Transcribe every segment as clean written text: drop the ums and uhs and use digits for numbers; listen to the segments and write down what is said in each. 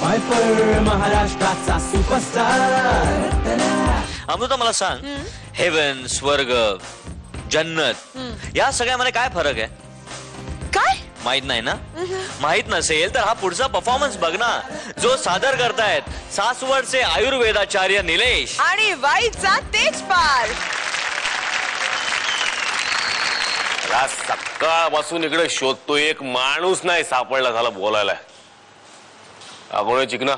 Piper महाराष्ट्राचा superstar. Amruta मला सांग, हेवन, स्वर्ग, जन्नत या सगळ्यामध्ये काय फरक आहे? काय माहित नाही ना? माहित नसेल तर हा पुढचा परफॉर्मन्स बघ ना, जो सादर करतायत सासवडचे आयुर्वेदाचार्य निलेश आणि वाईचा तेजपाल. सकाळपासून इकडे शोधतो, एक माणूस नाही सापडला झाला बोलायला. आपण चिकना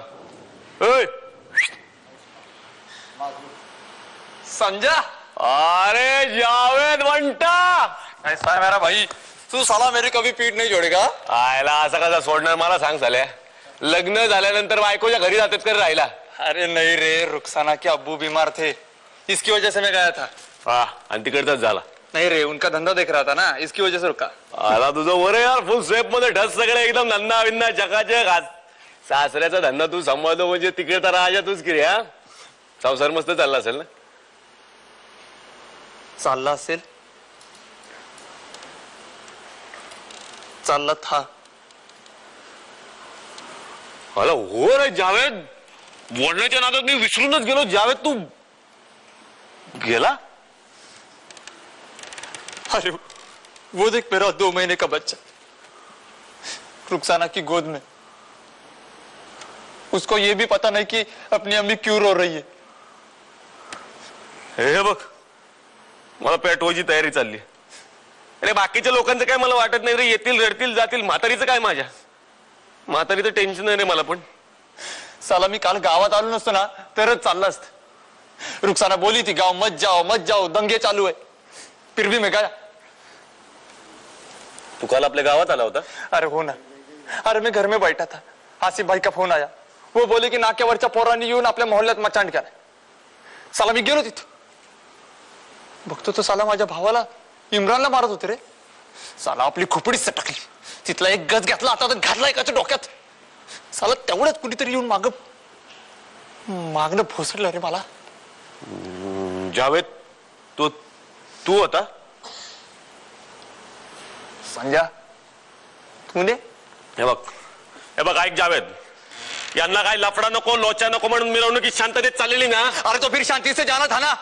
संजय. अरे जावेद वंटा, ऐसा है मेरा भाई, तू साला मेरी कभी पीठ नहीं जोड़ेगा. आयला असं कसा सोडणार मला सांग. साल्या लग्न झाल्यानंतर बायकोच्या घरी जातात कर राहिला. अरे नहीं रे, रुखसाना के अब्बू बीमार थे, इसकी वजह से मैं गया था. हा, आणि तिकडचाच झाला. नहीं रे, उनका धंधा देख रहा था ना, इसकी वजह से रुका. आला तुझं वर यार, फुल स्वेप मध्ये ढस सगळे एकदम धंदा विन्ना जगाचे. सासऱ्याचा धंदा तू सांभाळतो म्हणजे तिकडे तर राजा तूच किरे. हा, संसार मस्त चालला असेल ना? चालला असेल, चालला था. अला हो रे जावेद, बोलण्याच्या नादात मी विसरूनच गेलो. जावेद तू गेला? अरे वो देख, मेरा 2 महीने का बच्चा रुखसाना की गोद में. उसको ये भी पता नहीं कि अपनी अम्मी क्यों रो रही है. हे बघ, मला पेटवायची तयारी चालली. अरे बाकीच्या लोकांचं काय मला वाटत नाही रे, येतील रडतील जातील. म्हातारीचं काय? माझ्या म्हातारीचं टेन्शन नाही रे मला. पण साला मी काल गावात आलो नसतो ना तरच चालला असत. रुखसाना बोली थी गांव मत जाओ, दंगे चालू है. फिर भी मैं गया. तू काल आपल्या गावात आला होता? अरे हो ना. अरे मैं घर में बैठा था, आसिफ भाई का फोन आया. वो बोले की नाक्यावरच्या पोरांनी येऊन आपल्या मोहल्ल्यात मचांड केला. साला मी गेलो तिथं, बघतो तो साला माझ्या भावाला इम्रानला मारत होते रे. साला आपली खोपडीच सटकली. तिथला एक गज घेतला, आता घातला एकाच्या डोक्यात. साला तेवढ्यात कुणीतरी येऊन मागणं भोसडलं रे मला. जावेद तू होता? संजय तूने? हे बघ ऐक जावेद, यांना काय लफडा नको, लोचा नको म्हणून मिरवणुकीत शांततेत चाललेली ना. अरे तो फिर शांति से जाना था ना,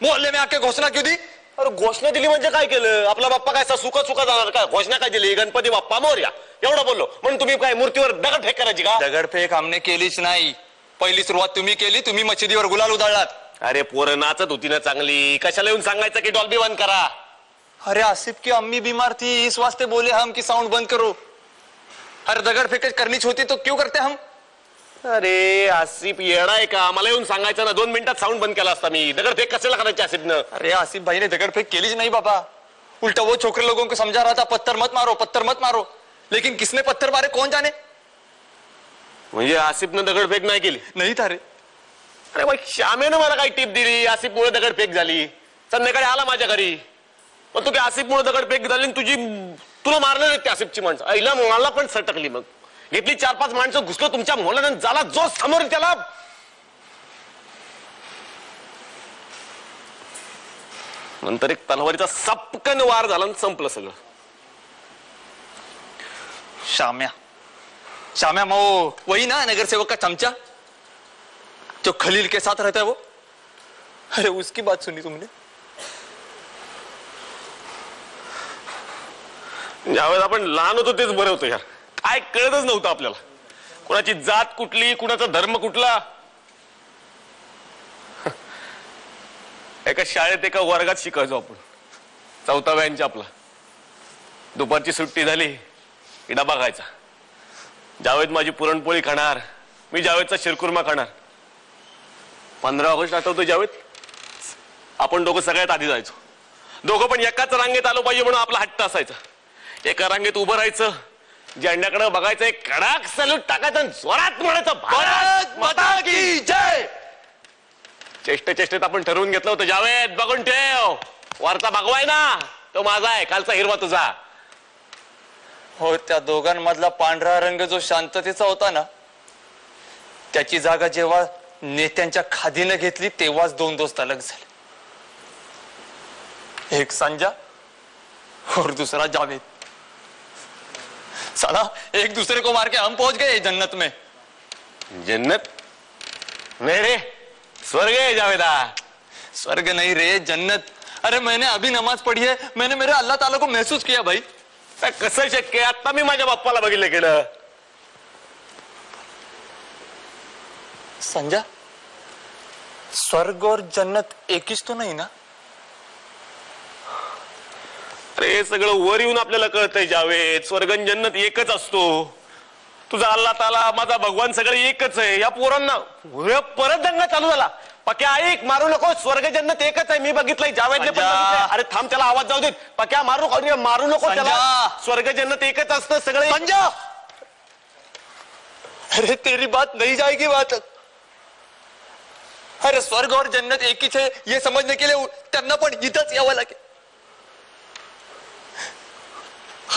मोहल्ले में आके घोषणा क्यों दी? अरे घोषणा दिली म्हणजे काय केलं? आपला बाप्पा काय सुका जाणार काय? घोषणा काय दिली? गणपती बाप्पा मोरया एवढं बोललो म्हणून तुम्ही काय मूर्तीवर दगडफेक करायची का? दगडफेक हमने केलीच नाही. पहिली सुरुवात तुम्ही केली. तुम्ही मशिदीवर गुलाल उधळलात. अरे पोरं नाचत होती ना चांगली, कशाला येऊन सांगायचं की डॉल्बी बंद करा? अरे आसिफ की अम्मी बीमार थी, इस वास्ते बोले हम कि साउंड बंद करो. अरे दगडफेक करनीच होती तो क्यों करते हम? अरे आसिफ येडा आहे का? मला येऊन सांगायचं ना, 2 मिनिटात साऊंड बंद केला असता मी. दगडफेक कशाला करायची आसिफनं? अरे आसिफ भाई ने दगड़फेक केली नहीं बाबा. उल्टा वो छोकरे लोगों को समझा रहा था पत्थर मत मारो. लेकिन किसने पत्थर मारे कौन जाने. म्हणजे आसिफनं दगडफेक नाही केली? नहीं था रे. अरे भाई श्यामेनं मला काही टिप दिली, आसिफ मुळे दगडफेक झाली. संध्याकाळी आला माझ्या घरी, पण तू आसिफ मुळे दगडफेक झाली, तुला मारलं नाही ते आसिफची माणसं. आईला मला पण सटकली. मग घेतली 4-5 माणसं, घुसलो तुमच्या मोहल्ल्यात, झाला जो समोर त्याला. नंतर एक तलवारीचा सपकन वार झाला आणि संपलं सगळं. शाम्या वो वही ना नगर सेवक का चमचा जो खलील के साथ रहता है वो. अरे उसकी बात सुनी तुमने? ज्यावेळेस आपण लहान होतो तेच बरं होतं यार. काय कळतच नव्हतं आपल्याला, कुणाची जात कुठली, कुणाचा धर्म कुठला. एका शाळेत एका वर्गात शिकायचो आपण, 4थ्या बँच आपला. दुपारची सुट्टी झाली की डबा खायचा. जावेद माझी पुरणपोळी खाणार, मी जावेदचा शिरकुर्मा खाणार. 15 ऑगस्ट आठवतो जावेद? आपण दोघं सगळ्यात आधी जायचो. दोघं पण एकाच रांगेत आलो पाहिजे म्हणून आपला हट्ट असायचा. एका रांगेत उभं राहायचं, झेंड्याकडे बघायचं, एक कडक सॅल्यूट टाकायचं आणि जोरात म्हणायचं भारत माता की जय. चेष्टेत आपण ठरवून घेतलं होतं, जावेद बघून ठेव, वरचा भगवाय ना तो माझा आहे, खालचा हिरवा तुझा. हो, त्या दोघांमधला पांढरा रंग जो शांततेचा होता ना, त्याची जागा जेव्हा नेत्यांच्या खादीने घेतली तेव्हाच 2 दोस्त अलग झाले. एक संजय और दूसरा जावेद. साला एक दूसरे को मार के हम पहुंच गए जन्नत में. जन्नत नहीं रे, स्वर्ग है जावेदा। स्वर्ग नहीं रे, जन्नत। अरे मैंने अभी नमाज पढ़ी है, मैंने मेरे अल्लाह ताला को महसूस किया भाई। कसं शक्य आहे? आता मी माझ्या बाप्पाला बघितलं गेलं। संजय, स्वर्ग और जन्नत एकच तो नाही ना? अरे हे सगळं वर येऊन आपल्याला कळतंय जावेद, स्वर्ग आणि जन्नत एकच असतो। तुझा अल्लाह ताला, माझा भगवान सगळं एकच आहे। या पोरांना परत दंगा चालू झाला। पक्या ऐक, मारू नको, स्वर्ग जन्नत एकच आहे, मी बघितलंय, जावेदने पण बघितलंय। अरे थांब, त्याला आवाज जाऊ देत। पक्या मारू नको त्याला, स्वर्ग जन्नत एकच असतं सगळे। संजय, अरे तेरी बात नहीं जाएगी बात। अरे स्वर्ग और जन्नत एक ही है, ये समझने के लिए त्यांना पण इथंच यावं लागेल।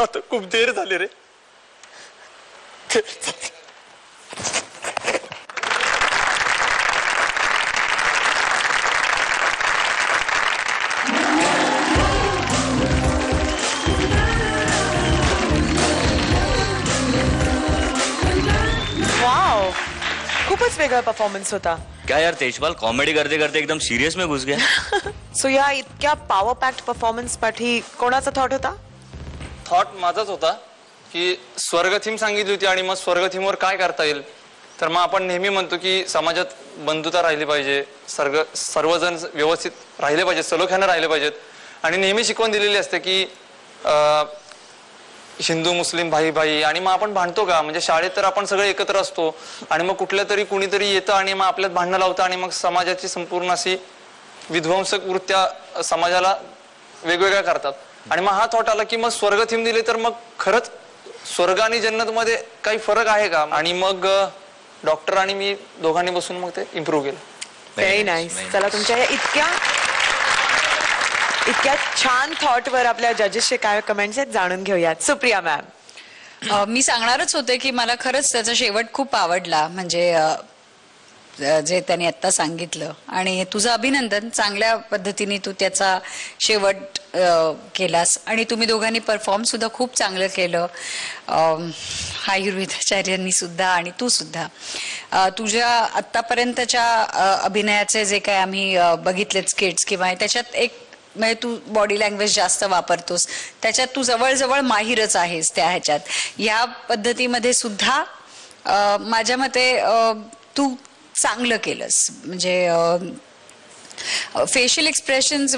आता खूप देर झाली रे। वाव, खूपच वेगळा परफॉर्मन्स होता। क्या यार तेजपाल, कॉमेडी करते करते एकदम सिरियस में घुस गया। सो या इतक्या पॉवर पॅक्ड परफॉर्मन्स पाठी कोणाचा थॉट होता? थॉट माझाच होता की स्वर्ग थीम सांगितली होती आणि मग स्वर्ग थीमवर काय करता येईल। तर मग आपण नेहमी म्हणतो की समाजात बंधुता राहिली पाहिजे, सर्वजण व्यवस्थित राहिले पाहिजेत, सलोख्यानं राहिले पाहिजेत। आणि नेहमी शिकवण दिलेली असते की हिंदू मुस्लिम भाई भाई, आणि मग आपण भांडतो का? म्हणजे शाळेत तर आपण सगळे एकत्र असतो आणि मग कुठल्या तरी कुणीतरी येतं आणि मग आपल्यात भांडणं लावतं आणि मग समाजाची संपूर्ण अशी विध्वंसक वृत्त्या समाजाला वेगवेगळ्या करतात। आणि मग हा थॉट आला की मग स्वर्ग थीम दिले तर मग खरंच स्वर्ग आणि जन्नत मध्ये काही फरक आहे का? आणि मग डॉक्टर आणि मी दोघांनी बसून मग ते इम्प्रूव्ह केलं। Very nice. चला, तुमच्या या इतक्या छान थॉट वर आपल्या जजेसचे काय कमेंट्स आहेत जाणून घेऊयात। सुप्रिया मॅम, मी सांगणारच होते की मला खरंच त्याचा शेवट खूप आवडला, म्हणजे जे त्यांनी आता सांगितलं, आणि तुझं अभिनंदन, चांगल्या पद्धतीने तू त्याचा शेवट केलास। आणि तुम्ही दोघांनी परफॉर्म सुद्धा खूप चांगलं केलं, आयुर्वेदाचार्यांनी सुद्धा आणि तू सुद्धा। तुझ्या आत्तापर्यंतच्या अभिनयाचे जे काय आम्ही बघितलेत स्किट्स किंवा त्याच्यात एक म्हणजे तू बॉडी लँग्वेज जास्त वापरतोस, त्याच्यात तू जवळ माहिरच आहेस त्या ह्याच्यात। या पद्धतीमध्ये सुद्धा माझ्या मते तू चांगलं केलंस, म्हणजे फेशियल एक्सप्रेशन्स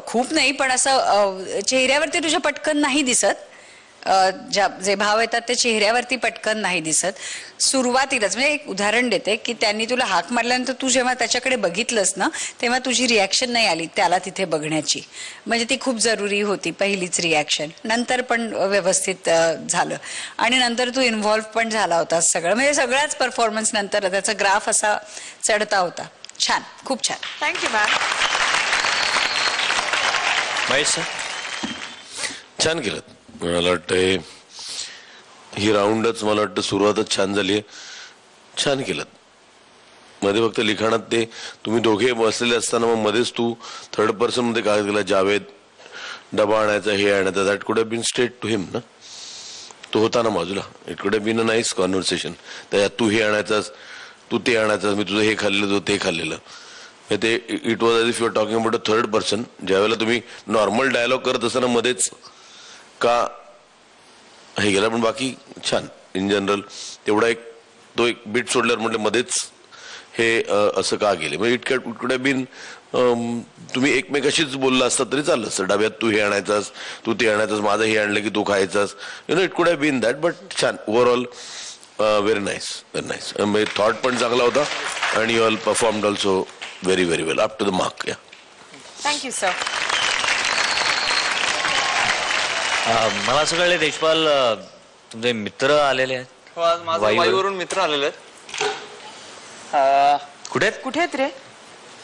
खूप नाही, पण असं चेहऱ्यावरती तुझ्या पटकन नाही दिसत, जे भाव येतात ते चेहऱ्यावरती पटकन नाही दिसत। सुरुवातीलाच म्हणजे एक उदाहरण देते की त्यांनी तुला हाक मारल्यानंतर तू जेव्हा त्याच्याकडे बघितलंस ना, तेव्हा तुझी रिॲक्शन नाही आली त्याला तिथे बघण्याची, म्हणजे ती खूप जरुरी होती, पहिलीच रिॲक्शन। नंतर पण व्यवस्थित झालं आणि नंतर तू इन्व्हॉल्व पण झाला होतास सगळं, म्हणजे सगळ्याच परफॉर्मन्स नंतर त्याचा ग्राफ असा चढता होता। छान, खूप छान। Thank you ma'am. महेश सर, छान केलं। मला वाटतंय ही राऊंडच, मला वाटतं सुरुवातच छान झाली आहे, छान केलं। मध्ये फक्त लिखाणात ते तुम्ही दोघे बसलेले असताना मग मध्येच तू थर्ड पर्सन मध्ये काय केला, जावेद डबा आणायचा, हे आणायचा, दॅट कुड हॅव बीन स्ट्रेट टू हिम ना, तो होता ना बाजूला, it could have been a nice conversation. त्याच्यात तू हे आणायचास, तू ते आणायचास, मी तुझं हे खाल्लेलं, तो ते खाल्लेलं, ते it was as if you are talking about a third person. ज्यावेळेला तुम्ही नॉर्मल डायलॉग करत असताना मध्येच का हे गेला, पण बाकी छान इन जनरल। तेवढा तो एक बीट सोडल्यावर म्हटलं मध्येच हे असं का गेले, म्हणजे इट कुड हॅव बीन, तुम्ही एकमेकाशीच बोलला असता तरी चाललं असतं, डाब्यात तू हे आणायचास, तू ते आणायचास, माझं हे आणलं की तू खायचास, you know, it could have been that, but छान overall, very nice, very nice. म्हणजे थॉट पण चांगला होता आणि you all performed also very very well, up to the mark. Yeah, thank you sir. मला असं कळलं तेजपाल, तुमचे मित्र आलेले आहेत आज माझ्या वाईवरून मित्र आलेले आहेत। कुठे? कुठे आहेत रे?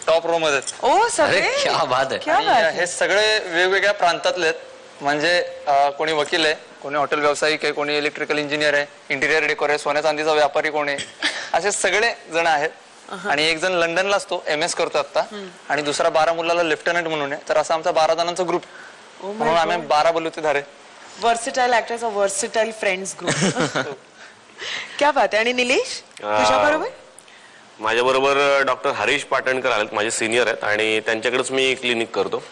टॉप रो मध्ये। ओ अरे सगळे क्या बात आहे। क्या बात है। हे सगळे वेगवेगळ्या प्रांतातले आहेत, म्हणजे कोणी वकील आहे, कोणी हॉटेल व्यावसायिक आहे, कोणी इलेक्ट्रिकल इंजिनियर आहे, इंटिरियर डेकोर आहे, सोन्या चांदीचा व्यापारी कोण आहे, असे सगळे जण आहेत। आणि एक जण लंडनला असतो, MS करतो आता, आणि दुसरा बारामुल्लाला लेफ्टनंट म्हणून आहे। तर असा आमचा 12 जणांचा ग्रुप, म्हणून आम्ही 12 बलुतेधारे। वर्सिटाईल ऍक्टर्स, वर्सिटाईल फ्रेंड्स ग्रुप। क्या बात आहे. आणि निलेश तुझ्या बरोबर? माझ्या बरोबर डॉक्टर हरीश पाटणकर आलेत, माझे सिनियर आहेत आणि त्यांच्याकडेच मी क्लिनिक करतो.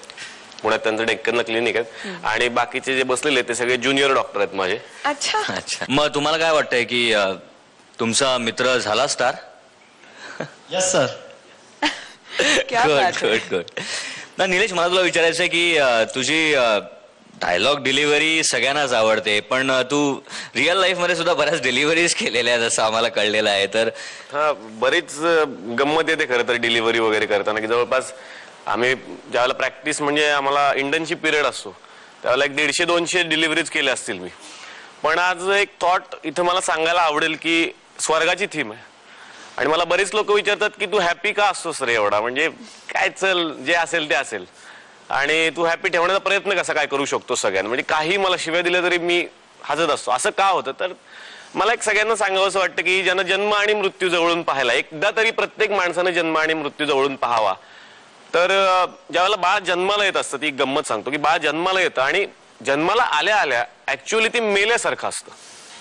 पुण्यात त्यांचं डेक्कनला क्लिनिक आहे आणि बाकीचे जे बसलेले ते सगळे ज्युनियर डॉक्टर आहेत माझे. अच्छा. अच्छा, मग तुम्हाला काय वाटतंय की तुमचा मित्र झाला स्टार? Yes sir. क्या बात आहे. गुड. ना निलेश, मला तुला विचारायचं आहे की तुझी डायलॉग डिलिव्हरी सगळ्यांनाच आवडते, पण तू रिअल लाईफ मध्ये सुद्धा बऱ्याच डिलिव्हरीज केलेल्या आहेत असं आम्हाला कळलेलं आहे. तर हा, बरीच गंमत येते खरं तर डिलिव्हरी वगैरे करताना, की जवळपास आम्ही ज्यावेळेला प्रॅक्टिस म्हणजे आम्हाला इंटर्नशिप पिरियड असतो त्यावेळेला एक 150-200 डिलिव्हरीज केल्या असतील मी. पण आज एक थॉट इथं मला सांगायला आवडेल की स्वर्गाची थीम आहे आणि मला बरेच लोक विचारतात की तू हॅपी का असतोस रे एवढा, म्हणजे काय, चल जे असेल ते असेल आणि तू हॅपी ठेवण्याचा प्रयत्न कसा काय करू शकतो सगळ्यांना, म्हणजे काही मला शिव्या दिल्या तरी मी हसत असतो, असं का होतं? तर मला एक सगळ्यांना सांगावं असं वाटतं की ज्यांना जन्म आणि मृत्यू जवळून पाहायला, एकदा तरी प्रत्येक माणसानं जन्म आणि मृत्यू जवळून पाहावा. तर ज्यावेळेला बाळ जन्माला येत असतं, ती गंमत सांगतो की बाळ जन्माला येतं आणि जन्माला आल्या आल्या ऍक्च्युअली ते मेल्यासारखं असतं.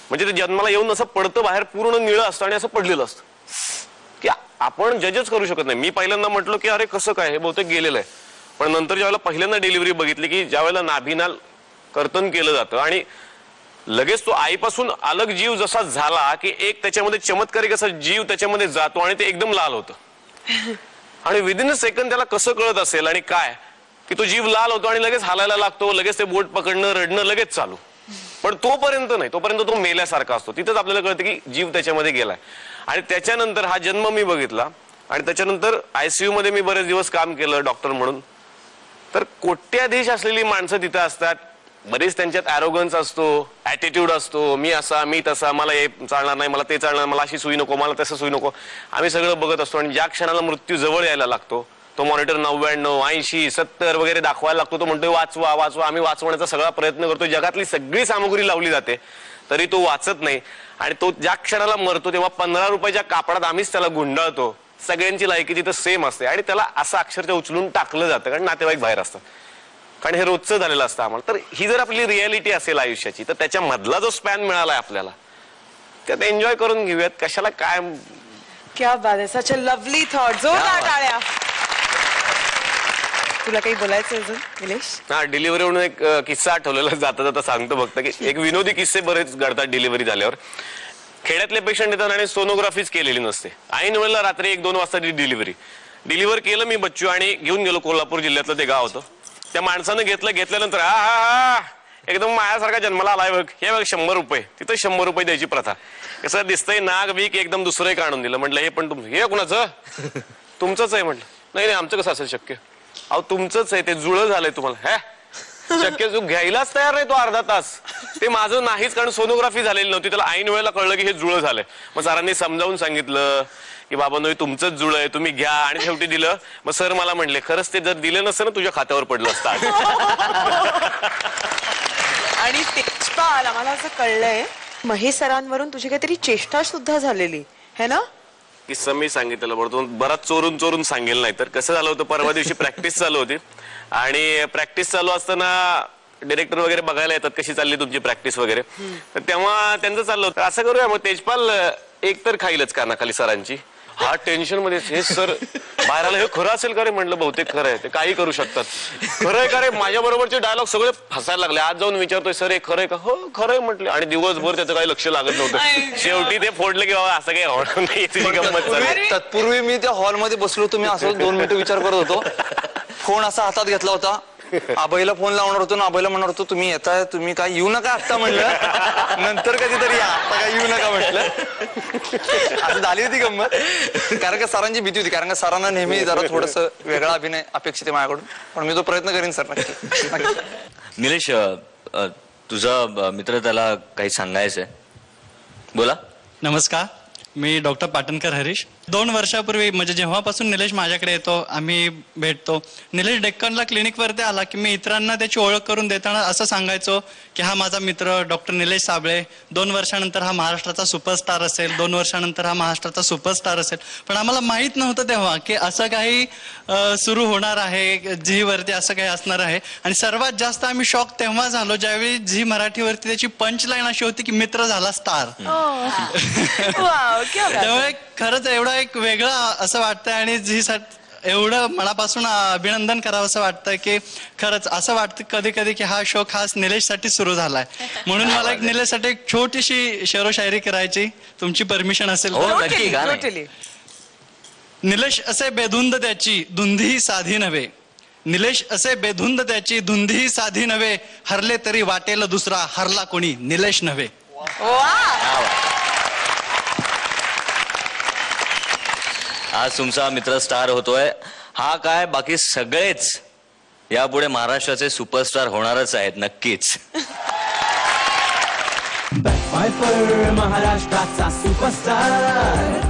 म्हणजे ते जन्माला येऊन असं पडतं बाहेर, पूर्ण निळं असतं आणि असं पडलेलं असतं की आपण जजच करू शकत नाही. मी पहिल्यांदा म्हटलो की अरे कसं काय, हे बहुतेक गेलेलं आहे. पण नंतर ज्यावेळेला पहिल्यांदा डिलिव्हरी बघितली की ज्यावेळेला नाभिनाल कर्तन केलं जातं आणि लगेच तो आईपासून अलग जीव जसा झाला की एक त्याच्यामध्ये चमत्कारिक असा जीव त्याच्यामध्ये जातो आणि ते एकदम लाल होतं आणि विदिन अ सेकंड त्याला कसं कळत असेल आणि काय की तो जीव लाल होतो आणि लगेच हालायला लागतो, लगेच ते बोट पकडणं रडणं लगेच चालू. पण तोपर्यंत नाही, तोपर्यंत तो मेल्यासारखा असतो. तिथंच आपल्याला कळतं की जीव त्याच्यामध्ये गेलाय. आणि त्याच्यानंतर हा जन्म मी बघितला आणि त्याच्यानंतर ICU मध्ये मी बरेच दिवस काम केलं डॉक्टर म्हणून. तर कोट्याधीश असलेली माणसं तिथं असतात, बरीच त्यांच्यात ॲरोगन्स असतो, ऍटिट्यूड असतो, मी असा मी तसा, मला हे चालणार नाही, मला ते चालणार, मला अशी सुई नको, मला तसं सुई नको, आम्ही सगळं बघत असतो. आणि ज्या क्षणाला मृत्यू जवळ यायला लागतो तो मॉनिटर 99, 80, 70 वगैरे दाखवायला लागतो, तो म्हणतोय वाचवा वाचवा. आम्ही वाचवण्याचा सगळा प्रयत्न करतो, जगातली सगळी सामुग्री लावली जाते तरी तो वाचत नाही. आणि तो ज्या क्षणाला मरतो तेव्हा 15 रुपयाच्या कापडात आम्हीच त्याला गुंडाळतो. सगळ्यांची लायकी तिथं सेम असते आणि त्याला असं अक्षरशः उचलून टाकलं जातं कारण नातेवाईक बाहेर असतात, कारण हे रोजचं झालेलं असतं आम्हाला. तर ही जर आपली रियालिटी असेल आयुष्याची तर त्याच्या मधला जो स्पॅन मिळालाय आपल्याला त्यात एन्जॉय करून घेऊयात. कशाला काय. क्या बात आहे. सच अ लवली थॉट. जोरदार टाळ्या. तुला काही बोलायचं अजून निलेश? हा, डिलिव्हरीवरून एक किस्सा आठवलेला जाता जाता सांगतो फक्त की एक विनोदी किस्से बरेच घडतात डिलिव्हरी झाल्यावर. खेड्यातले पेशंट येतात आणि सोनोग्राफीच केलेली नसते. ऐन वेळेला रात्री 1-2 वाजता डिलिव्हर केलं मी बच्चू आणि घेऊन गेलो. कोल्हापूर जिल्ह्यातलं ते गाव होतं. त्या माणसानं घेतल्यानंतर हा एकदम मायासारखा जन्माला आलाय बघ, हे बघ 100 रुपये. तिथं 100 रुपये द्यायची प्रथा. कसं दिसतंय नाग बीक एकदम दुसरं एक आणून दिलं. म्हटलं हे पण हे कुणाचं? तुमचंच आहे. म्हटलं नाही आमचं कसं असेल शक्य? अहो तुमचंच आहे, ते जुळं झालंय तुम्हाला. हे शक्य तू घ्यायलाच तयार नाही तो अर्धा तास. ते माझं नाहीच, कारण सोनोग्राफी झालेली नव्हती. त्याला ऐन वेळेला कळलं की हे जुळं झालंय. मग सरांनी समजावून सांगितलं की बाबा नो तुमचंच जुळं आहे, तुम्ही घ्या. आणि शेवटी दिलं. मग सर मला म्हणले खरंच ते जर दिलं नसतं ना तुझ्या खात्यावर पडलं असतं. आणि तेजपाल, आम्हाला असं कळलंय महेश सरांवरून तुझी काहीतरी चेष्टा सुद्धा झालेली है ना? किस्सा मी सांगितलं बरोबर, बराच चोरून सांगेल नाही. तर कसं झालं होतं, परवा दिवशी प्रॅक्टिस चालू होती आणि प्रॅक्टिस चालू असताना डिरेक्टर वगैरे बघायला येतात कशी चालली तुमची प्रॅक्टिस वगैरे. तर तेव्हा त्यांचं चाललं होतं असं करूया मग तेजपाल एक तर खाईलच कानाखाली सरांची. हा टेन्शन मध्ये, हे सर बाहेर आलं, हे खरं असेल का रे? म्हटलं बहुतेक खरं आहे, ते काही करू शकतात. खरं आहे का रे? माझ्या बरोबरचे डायलॉग सगळे फसायला लागले. आज जाऊन विचारतोय सर हे खरं आहे का? हो खरं आहे म्हटलं. आणि दिवसभर त्याचं काही लक्ष लागत नव्हतं. शेवटी ते फोडलं की बाबा असं काही होणार नाही, तुझी गंमत चालली. तत्पूर्वी मी त्या हॉलमध्ये बसलो होतो. मी असं 2 मिनिटं विचार करत होतो. फोन असा हातात घेतला होता. आबाईला फोन लावणार होतो ना, आबाईला म्हणणार होतो तुम्ही येताय, तुम्ही काय येऊ नका आता म्हणलं, नंतर कधीतरी या, आता काय येऊ नका म्हटलं. असं झाली होती गंमत. कारण का सरांची भीती होती, कारण का सरांना नेहमी जरा थोडस वेगळा अभिनय अपेक्षित आहे माझ्याकडून. पण मी तो प्रयत्न करीन सर नक्की. निलेश, तुझा मित्र त्याला काही सांगायचंय, बोला. नमस्कार. मी डॉक्टर पाटणकर हरीश. 2 वर्षापूर्वी म्हणजे जेव्हापासून निलेश माझ्याकडे येतो, आम्ही भेटतो. निलेश डेक्कनला क्लिनिकवरती आला की मी इतरांना त्याची ओळख करून देताना असं सांगायचो की हा माझा मित्र डॉक्टर निलेश साबळे, 2 वर्षानंतर हा महाराष्ट्राचा सुपरस्टार असेल, 2 वर्षानंतर हा महाराष्ट्राचा सुपरस्टार असेल. पण आम्हाला माहित नव्हतं तेव्हा की असं काही सुरू होणार आहे, झी वरती असं काही असणार आहे. आणि सर्वात जास्त आम्ही शॉक तेव्हा झालो ज्यावेळी झी मराठीवरती त्याची पंचलाईन अशी होती की मित्र झाला स्टार. वाव, क्या बात आहे. त्यामुळे खरंच एवढं एक वेगळं असं वाटतंय आणि झी एवढं मनापासून अभिनंदन करावं असं वाटतं की खरंच असं वाटतं कधी कधी की हा शो खास निलेशसाठी सुरू झालाय. म्हणून मला एक निलेशसाठी एक छोटीशी शेरोशायरी करायची, तुमची परमिशन असेल हो, तर. नक्की, का नाही? Totally. निलेश असे बेधुंद त्याची धुंदीही साधी नव्हे, निलेश असे बेधुंद त्याची धुंदीही साधी नव्हे, हरले तरी वाटेल दुसरा, हरला कोणी निलेश नव्हे. आज तुमचा मित्र स्टार होतोय. हा काय, बाकी सगळेच यापुढे महाराष्ट्राचे सुपरस्टार होणारच आहेत नक्कीच. बॅकफायर महाराष्ट्राचा सुपरस्टार